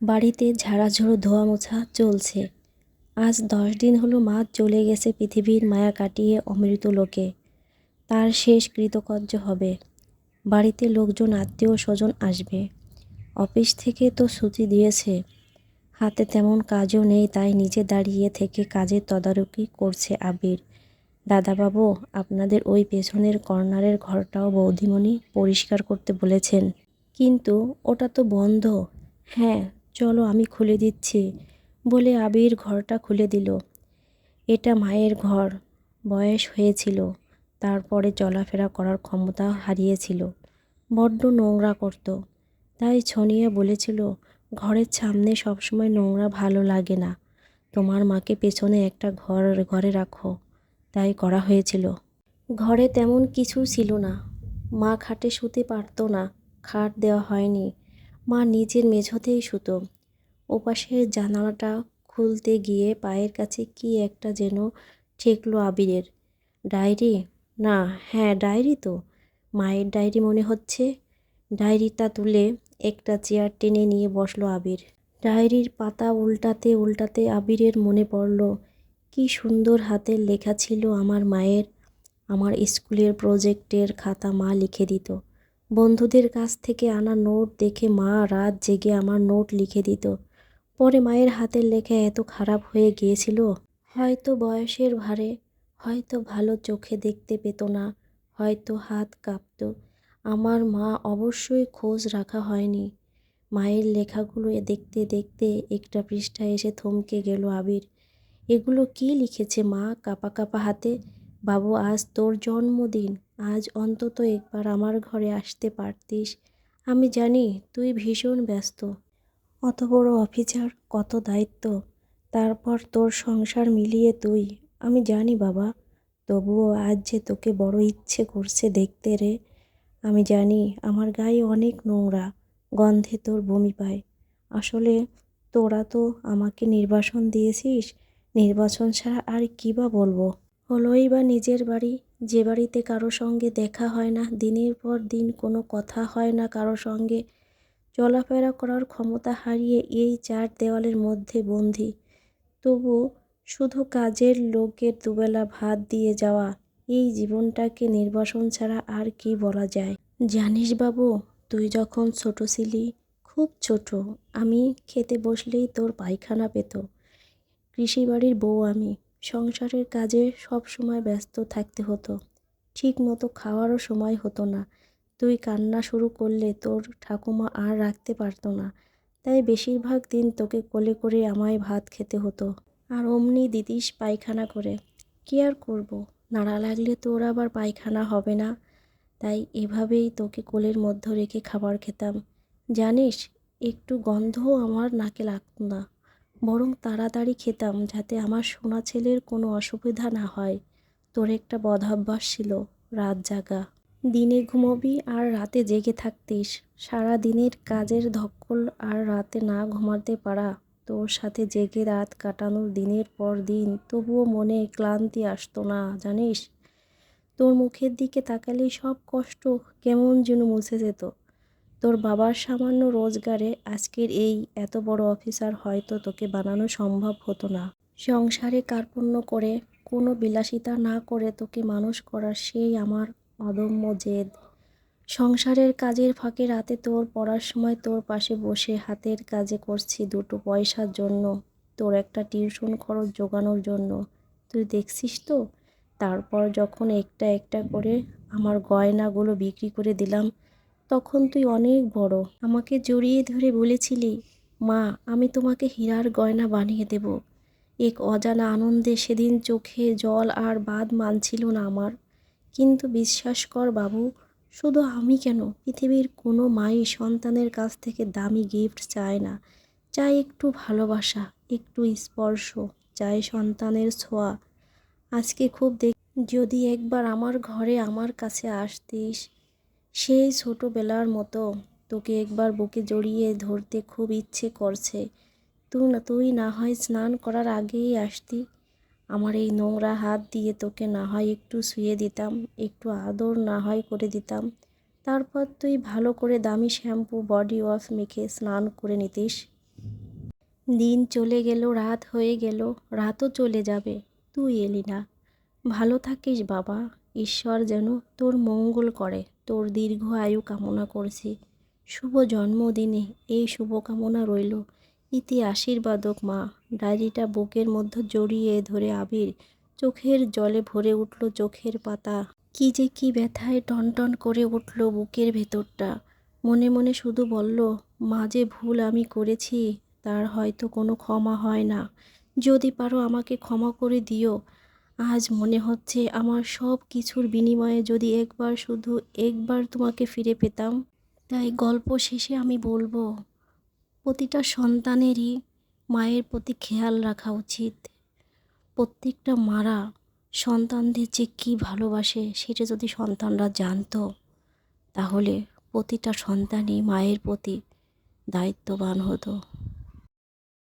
বাড়িতে ঝাড়াঝোড়ো ধোয়া মোছা চলছে। আজ 10 দিন হলো মা চলে গেছে পৃথিবীর মায়া কাটিয়ে অমৃত লোকে। তার শেষ কৃতকার্য হবে। বাড়িতে লোকজন আত্মীয় স্বজন আসবে। অফিস থেকে তো ছুটি দিয়েছে। হাতে তেমন কাজও নেই, তাই নিজে দাঁড়িয়ে থেকে কাজের তদারকি করছে আবির। দাদাবাবু, আপনাদের ওই পেছনের কর্নারের ঘরটাও বৌদিমণি পরিষ্কার করতে বলেছেন। কিন্তু ওটা তো বন্ধ। হ্যাঁ, চলো আমি খুলে দিচ্ছি বলে আবির ঘরটা খুলে দিল। এটা মায়ের ঘর। বয়স হয়েছিল, তারপরে চলাফেরা করার ক্ষমতা হারিয়েছিল। বড্ড নোংরা করত। তাই ছনিয়া বলেছিল, ঘরের সামনে সবসময় নোংরা ভালো লাগে না। তোমার মাকে পেছনে একটা ঘরে রাখো। তাই করা হয়েছিল। ঘরে তেমন কিছু ছিল না। মা খাটে শুতে পারত না, খাট দেওয়া হয়নি। মা নিজের মেঝোতেই শুতো। ওপাশের জানালাটা খুলতে গিয়ে পায়ের কাছে কি একটা যেন ঠেকলো আবিরের। ডায়েরি? না, হ্যাঁ ডায়েরি তো। মায়ের ডায়েরি মনে হচ্ছে। ডায়েরিটা তুলে একটা চেয়ার টেনে নিয়ে বসলো আবির। ডায়েরির পাতা উল্টাতে উল্টাতে আবিরের মনে পড়ল, কি সুন্দর হাতের লেখা ছিল আমার মায়ের। আমার স্কুলের প্রজেক্টের খাতা মা লিখে দিত। বন্ধুদের কাছ থেকে আনা নোট দেখে মা রাত জেগে আমার নোট লিখে দিত। পরে মায়ের হাতের লেখা এত খারাপ হয়ে গিয়েছিল, হয়তো বয়সের ভারে, হয়তো ভালো চোখে দেখতে পেত না, হয়তো হাত কাঁপত। আমার মা অবশ্যই খোঁজ রাখা হয়নি। মায়ের লেখাগুলো দেখতে দেখতে একটা পৃষ্ঠায় এসে থমকে গেল আবির। এগুলো কি লিখেছে মা কাঁপা কাঁপা হাতে? বাবু, আজ তোর জন্মদিন। আজ অন্তত একবার আমার ঘরে আসতে পারতিস। আমি জানি তুই ভীষণ ব্যস্ত। অত বড় অফিসার, কত দায়িত্ব। তারপর তোর সংসার মিলিয়ে তুই। আমি জানি বাবা, তবুও আজ যে তোকে বড় ইচ্ছে করছে দেখতে রে। আমি জানি আমার গায়ে অনেক নোংরা, গন্ধে তোর বমি পায়। আসলে তোরা তো আমাকে নির্বাসন দিয়েছিস। নির্বাচন ছাড়া আর কী বা বলবো। হলোই বা নিজের বাড়ি, যে বাড়িতে কারো সঙ্গে দেখা হয় না, দিনের পর দিন কোনো কথা হয় না কারো সঙ্গে, চলাফেরা করার ক্ষমতা হারিয়ে এই চার দেওয়ালের মধ্যে বন্দী। তবু শুধু কাজের লোকের দুবেলা ভাত দিয়ে যাওয়া, এই জীবনটাকে নির্বাসন ছাড়া আর কি বলা যায়। জানিস বাবু, তুই যখন ছোট ছিলি, খুব ছোট, আমি খেতে বসলেই তোর পায়খানা পেত। কৃষিবাড়ির বউ আমি। সংসারের কাজে সব সময় ব্যস্ত থাকতে হতো। ঠিক মতো খাওয়ারও সময় হতো না। তুই কান্না শুরু করলে তোর ঠাকুমা আর রাখতে পারতো না। তাই বেশিরভাগ দিন তোকে কোলে করে আমায় ভাত খেতে হতো। আর অমনি দিতিস পায়খানা করে। কি আর করব, নাড়া লাগলে তোর আবার পায়খানা হবে না। তাই এভাবেই তোকে কোলের মধ্যে রেখে খাবার খেতাম। জানিস, একটু গন্ধও আমার নাকে লাগতো না। বরং তাড়াতাড়ি খেতাম যাতে আমার সোনা ছেলের কোনো অসুবিধা না হয়। তোর একটা বদঅভ্যাস ছিল, রাত জাগা। দিনে ঘুমোবি আর রাতে জেগে থাকতিস। সারা দিনের কাজের ধকল আর রাতে না ঘুমাতে পারা, তোর সাথে জেগে রাত কাটানোর দিনের পর দিন, তবুও মনে ক্লান্তি আসতো না জানিস। তোর মুখের দিকে তাকালেই সব কষ্ট কেমন যেন মুছে যেত। তোর বাবার সামান্য রোজগারে আজকের এই এত বড় অফিসার হয়তো তোকে বানানো সম্ভব হতো না। সংসারে কার্পণ্য করে, কোনো বিলাসিতা না করে তোকে মানুষ করার সেই আমার অদম্য জেদ। সংসারের কাজের ফাঁকে রাতে তোর পড়ার সময় তোর পাশে বসে হাতের কাজে করছি দুটো পয়সার জন্য, তোর একটা টিউশন খরচ জোগানোর জন্য। তুই দেখছিস তো? তারপর যখন একটা একটা করে আমার গয়নাগুলো বিক্রি করে দিলাম, তখন তুই অনেক বড় আমাকে জড়িয়ে ধরে বলেছিলি, মা আমি তোমাকে হীরার গয়না বানিয়ে দেব। এক অজানা আনন্দে সেদিন চোখে জল আর বাদ মানছিল না আমার। কিন্তু বিশ্বাস কর বাবু, শুধু আমি কেন, পৃথিবীর কোনো মাই সন্তানের কাছ থেকে দামি গিফট চায় না। চায় একটু ভালোবাসা, একটু স্পর্শ, চায় সন্তানের ছোঁয়া। আজকে খুব যদি একবার আমার ঘরে আমার কাছে আসতিস, সেই ছোটোবেলার মতো তোকে একবার বুকে জড়িয়ে ধরতে খুব ইচ্ছে করছে। তুই না হয় স্নান করার আগেই আসতি। আমার এই নোংরা হাত দিয়ে তোকে না হয় একটু শুয়ে দিতাম, একটু আদর না হয় করে দিতাম। তারপর তুই ভালো করে দামি শ্যাম্পু বডি ওয়াশ মেখে স্নান করে নিতিস। দিন চলে গেল, রাত হয়ে গেল, রাতও চলে যাবে, তুই এলি না। ভালো থাকিস বাবা, ঈশ্বর যেন তোর মঙ্গল করে। তোর দীর্ঘ আয়ু কামনা করছি। শুভ জন্মদিনে এই শুভকামনা রইল। ইতি আশীর্বাদক মা। ডায়েরিটা বুকের মধ্যে জড়িয়ে ধরে আবির চোখের জলে ভরে উঠল চোখের পাতা। কি যে কি ব্যথায় টনটন করে উঠল বুকের ভেতরটা। মনে মনে শুধু বলল, মা যে ভুল আমি করেছি তার হয়তো কোনো ক্ষমা হয় না। যদি পারো আমাকে ক্ষমা করে দিও। আজ মনে হচ্ছে আমার সব কিছুর বিনিময়ে যদি একবার, শুধু একবার তোমাকে ফিরে পেতাম। তাই গল্প শেষে আমি বলবো, প্রতিটা সন্তানেরই মায়ের প্রতি খেয়াল রাখা উচিত। প্রত্যেকটা মারা সন্তানদের যে কী ভালোবাসে সেটা যদি সন্তানরা জানতো, তাহলে প্রতিটা সন্তানই মায়ের প্রতি দায়িত্ববান হতো।